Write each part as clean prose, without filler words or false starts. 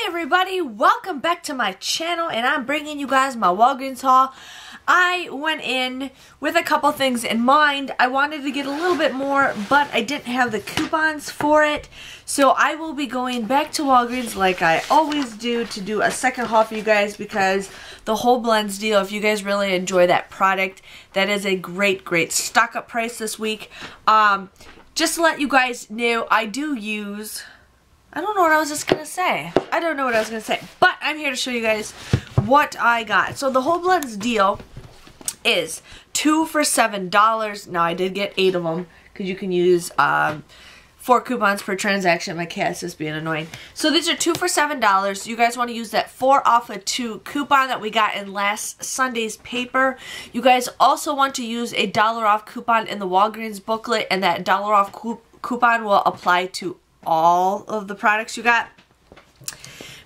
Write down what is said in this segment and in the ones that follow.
everybody, welcome back to my channel, and I'm bringing you guys my Walgreens haul. I went in with a couple things in mind. I wanted to get a little bit more, but I didn't have the coupons for it. So I will be going back to Walgreens like I always do to do a second haul for you guys, because the whole blends deal, if you guys really enjoy that product, that is a great stock up price this week. Just to let you guys know, I do use... I don't know what I was just going to say. I don't know what I was going to say. But I'm here to show you guys what I got. So the whole blends deal is 2 for $7. Now I did get 8 of them because you can use 4 coupons per transaction. My cat's just being annoying. So these are 2 for $7. You guys want to use that 4 off of 2 coupon that we got in last Sunday's paper. You guys also want to use a $1 off coupon in the Walgreens booklet, and that $1 off coupon will apply to all of the products you got,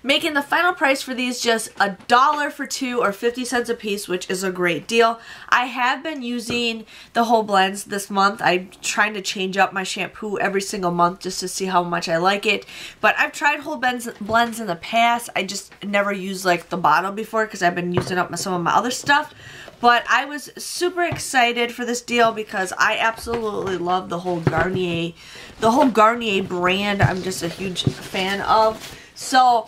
making the final price for these just $1 for 2 or 50 cents a piece, which is a great deal. I have been using the whole blends this month. I'm trying to change up my shampoo every single month just to see how much I like it, but I've tried whole blends in the past. I just never used like the bottle before because I've been using up some of my other stuff. But I was super excited for this deal because I absolutely love the whole Garnier brand. I'm just a huge fan of. So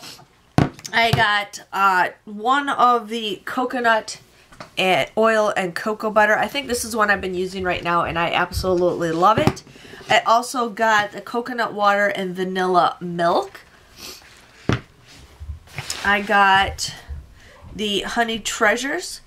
I got one of the coconut oil and cocoa butter. I think this is one I've been using right now, and I absolutely love it. I also got the coconut water and vanilla milk. I got the honey treasures.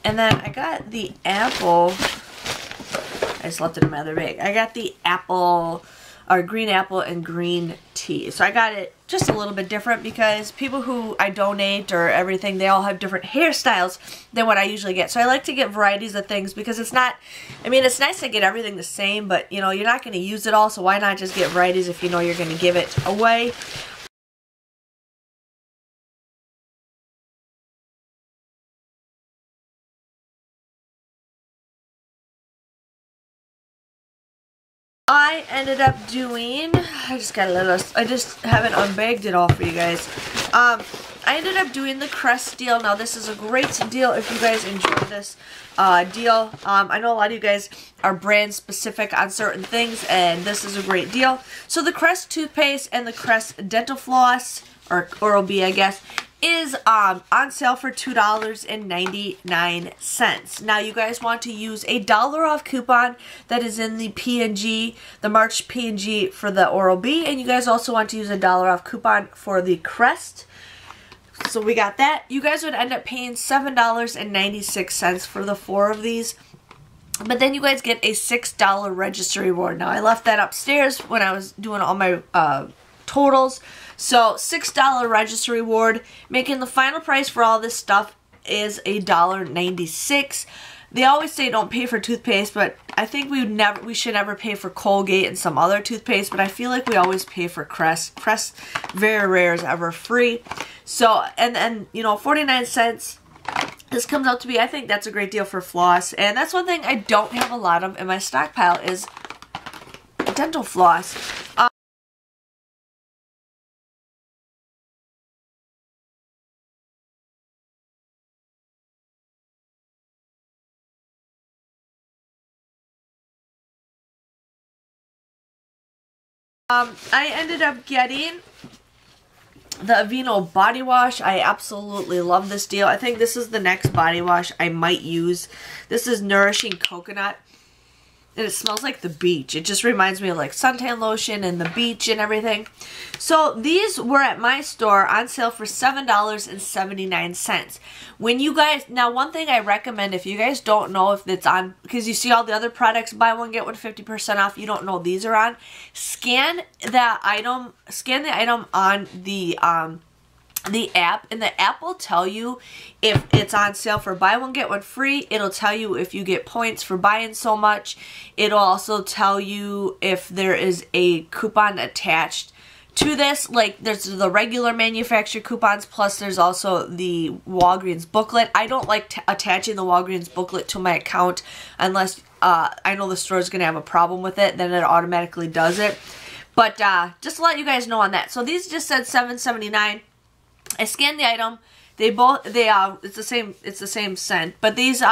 And then I got the apple. I just left it in my other bag. I got the apple, or green apple and green tea. So I got it just a little bit different because people who I donate or everything, they all have different hairstyles than what I usually get. So I like to get varieties of things because it's not, I mean, it's nice to get everything the same, but you know, you're not going to use it all. So why not just get varieties if you know you're going to give it away? I ended up doing, I just haven't unbagged it all for you guys. I ended up doing the Crest Deal. Now this is a great deal if you guys enjoy this deal. I know a lot of you guys are brand specific on certain things, and this is a great deal. So the Crest toothpaste and the Crest dental floss, or Oral-B I guess, is on sale for $2.99. Now you guys want to use a $1 off coupon that is in the P&G, the March P&G for the Oral-B, and you guys also want to use a $1 off coupon for the Crest. So we got that. You guys would end up paying $7.96 for the 4 of these. But then you guys get a $6 registry reward. Now I left that upstairs when I was doing all my totals. So $6 registry reward, making the final price for all this stuff is $1.96. They always say don't pay for toothpaste, but I think we should never pay for Colgate and some other toothpaste, but I feel like we always pay for Crest. Crest, very rare, is ever free. So, and then, you know, 49 cents. This comes out to be, I think that's a great deal for floss. And that's one thing I don't have a lot of in my stockpile is dental floss. I ended up getting the Aveeno body wash. I absolutely love this deal. I think this is the next body wash I might use. This is Nourishing Coconut, and it smells like the beach. It just reminds me of like suntan lotion and the beach and everything. So these were at my store on sale for $7.79. When you guys, now one thing I recommend, if you guys don't know if it's on, because you see all the other products, buy one get one 50% off, you don't know these are on, scan the item on the app, and the app will tell you if it's on sale for buy one get one free. It'll tell you if you get points for buying so much. It'll also tell you if there is a coupon attached to this. Like there's the regular manufacturer coupons, plus there's also the Walgreens booklet. I don't like attaching the Walgreens booklet to my account unless I know the store is going to have a problem with it, then it automatically does it. But just to let you guys know on that. So these just said $7.79. I scanned the item. It's the same scent, but these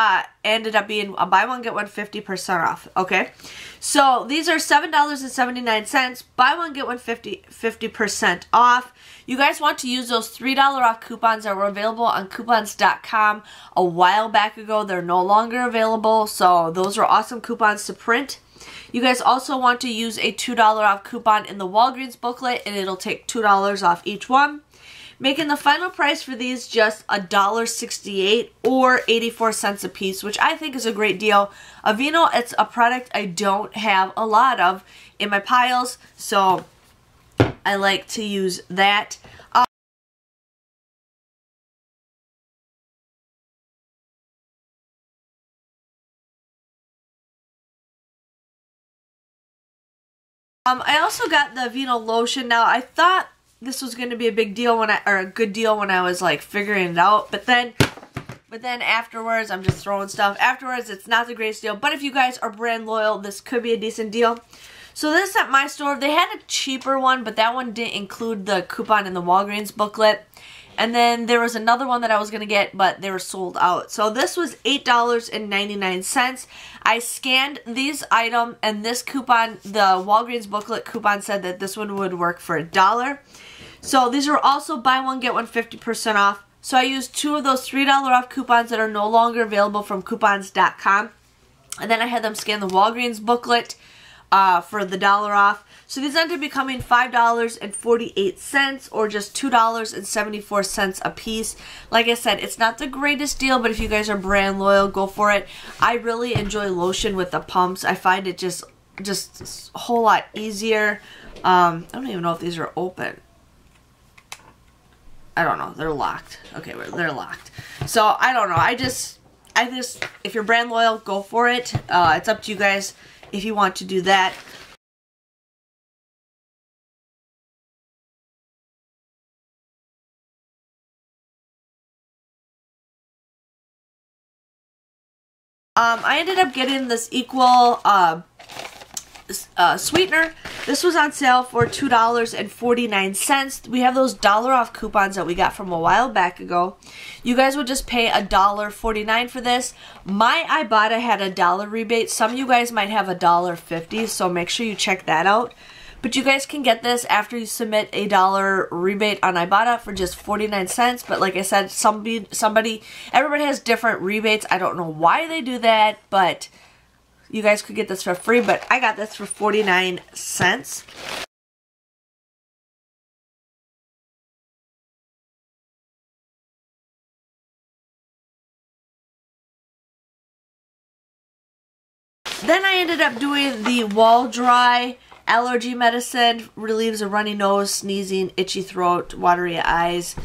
ended up being a buy one get one 50% off. Okay, so these are $7.79. Buy one get one 50% off. You guys want to use those $3 off coupons that were available on coupons.com a while back ago. They're no longer available, so those are awesome coupons to print. You guys also want to use a $2 off coupon in the Walgreens booklet, and it'll take $2 off each one, making the final price for these just $1.68 or 84 cents a piece, which I think is a great deal. Aveeno, it's a product I don't have a lot of in my piles, so I like to use that. I also got the Aveeno lotion. Now, I thought this was going to be a big deal a good deal when I was like figuring it out, but then afterwards, I'm just throwing stuff. Afterwards, it's not the greatest deal, but if you guys are brand loyal, this could be a decent deal. So this at my store, they had a cheaper one, but that one didn't include the coupon in the Walgreens booklet. And then there was another one that I was going to get, but they were sold out. So this was $8.99. I scanned these items, and this coupon, the Walgreens booklet coupon, said that this one would work for $1. So these were also buy one, get one 50% off. So I used two of those $3 off coupons that are no longer available from coupons.com. And then I had them scan the Walgreens booklet for the $1 off. So these ended up becoming $5.48 or just $2.74 a piece. Like I said, it's not the greatest deal, but if you guys are brand loyal, go for it. I really enjoy lotion with the pumps. I find it just a whole lot easier. I don't even know if these are open. I don't know. They're locked. Okay, they're locked. So I don't know. I just, if you're brand loyal, go for it. It's up to you guys if you want to do that. I ended up getting this equal sweetener. This was on sale for $2.49. We have those $1 off coupons that we got from a while back ago. You guys would just pay $1.49 for this. My Ibotta had a $1 rebate. Some of you guys might have $1.50, so make sure you check that out. But you guys can get this after you submit a $1 rebate on Ibotta for just 49 cents. But like I said, everybody has different rebates. I don't know why they do that, but you guys could get this for free. But I got this for 49 cents. Then I ended up doing the Wall Dry Allergy Medicine. Relieves a runny nose, sneezing, itchy throat, watery eyes.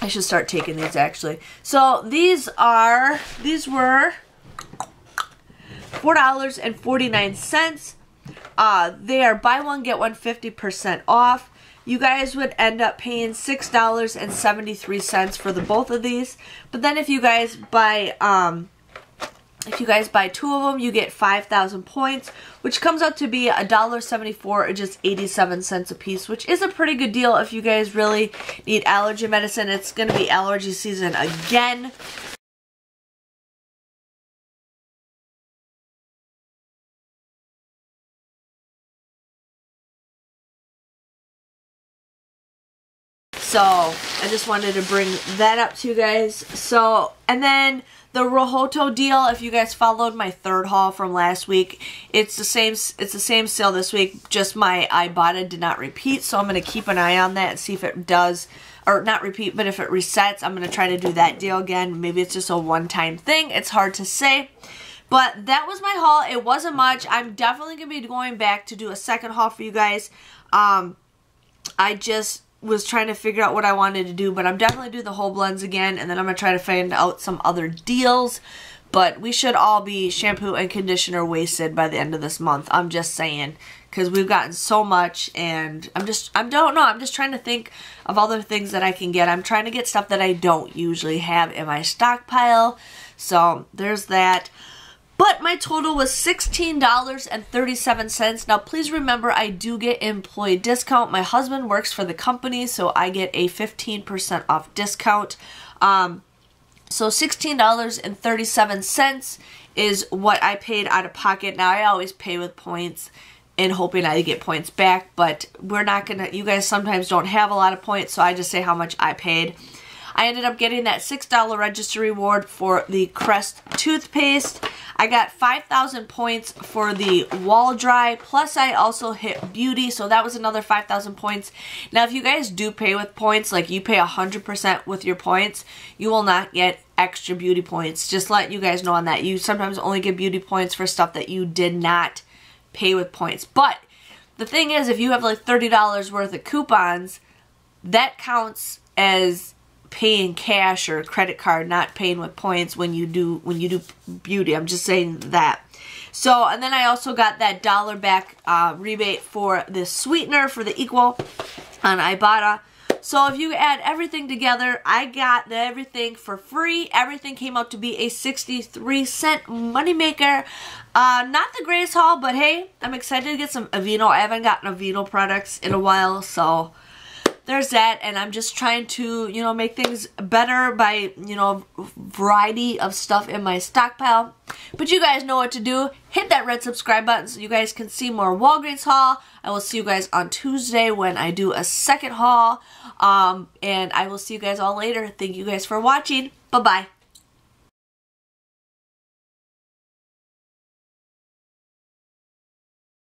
I should start taking these actually. So these were $4.49. They are buy one get one 50% off. You guys would end up paying $6.73 for the both of these. But then if you guys buy two of them, you get 5,000 points, which comes out to be $1.74 or just 87 cents a piece, which is a pretty good deal if you guys really need allergy medicine. It's going to be allergy season again. So I just wanted to bring that up to you guys. So, and then the Rohoto deal, if you guys followed my third haul from last week, it's the same sale this week, just my Ibotta did not repeat, so I'm going to keep an eye on that and see if it does, or not repeat, but if it resets, I'm going to try to do that deal again. Maybe it's just a one-time thing. It's hard to say. But that was my haul. It wasn't much. I'm definitely going to be going back to do a second haul for you guys. I just was trying to figure out what I wanted to do, but I'm definitely doing the whole blends again, and then I'm going to try to find out some other deals. But we should all be shampoo and conditioner wasted by the end of this month. I'm just saying, because we've gotten so much, and I don't know, I'm just trying to think of other things that I can get. I'm trying to get stuff that I don't usually have in my stockpile. So there's that. But my total was $16.37. Now, please remember, I do get employee discount. My husband works for the company, so I get a 15% off discount. So $16.37 is what I paid out of pocket. Now, I always pay with points and hoping I get points back, but we're not gonna, you guys sometimes don't have a lot of points, so I just say how much I paid. I ended up getting that $6 register reward for the Crest toothpaste. I got 5,000 points for the Wall Dry, plus I also hit Beauty, so that was another 5,000 points. Now, if you guys do pay with points, like you pay 100% with your points, you will not get extra Beauty points. Just let you guys know on that. You sometimes only get Beauty points for stuff that you did not pay with points. But the thing is, if you have like $30 worth of coupons, that counts as paying cash or credit card, not paying with points when you do Beauty. I'm just saying that. So, and then I also got that $1 back rebate for the sweetener for the Equal on Ibotta. So if you add everything together, I got everything for free. Everything came out to be a 63-cent moneymaker. Not the greatest haul, but hey, I'm excited to get some Aveeno. I haven't gotten Aveeno products in a while, so there's that. And I'm just trying to, you know, make things better by, you know, variety of stuff in my stockpile. But you guys know what to do. Hit that red subscribe button so you guys can see more Walgreens haul. I will see you guys on Tuesday when I do a second haul. And I will see you guys all later. Thank you guys for watching. Bye-bye.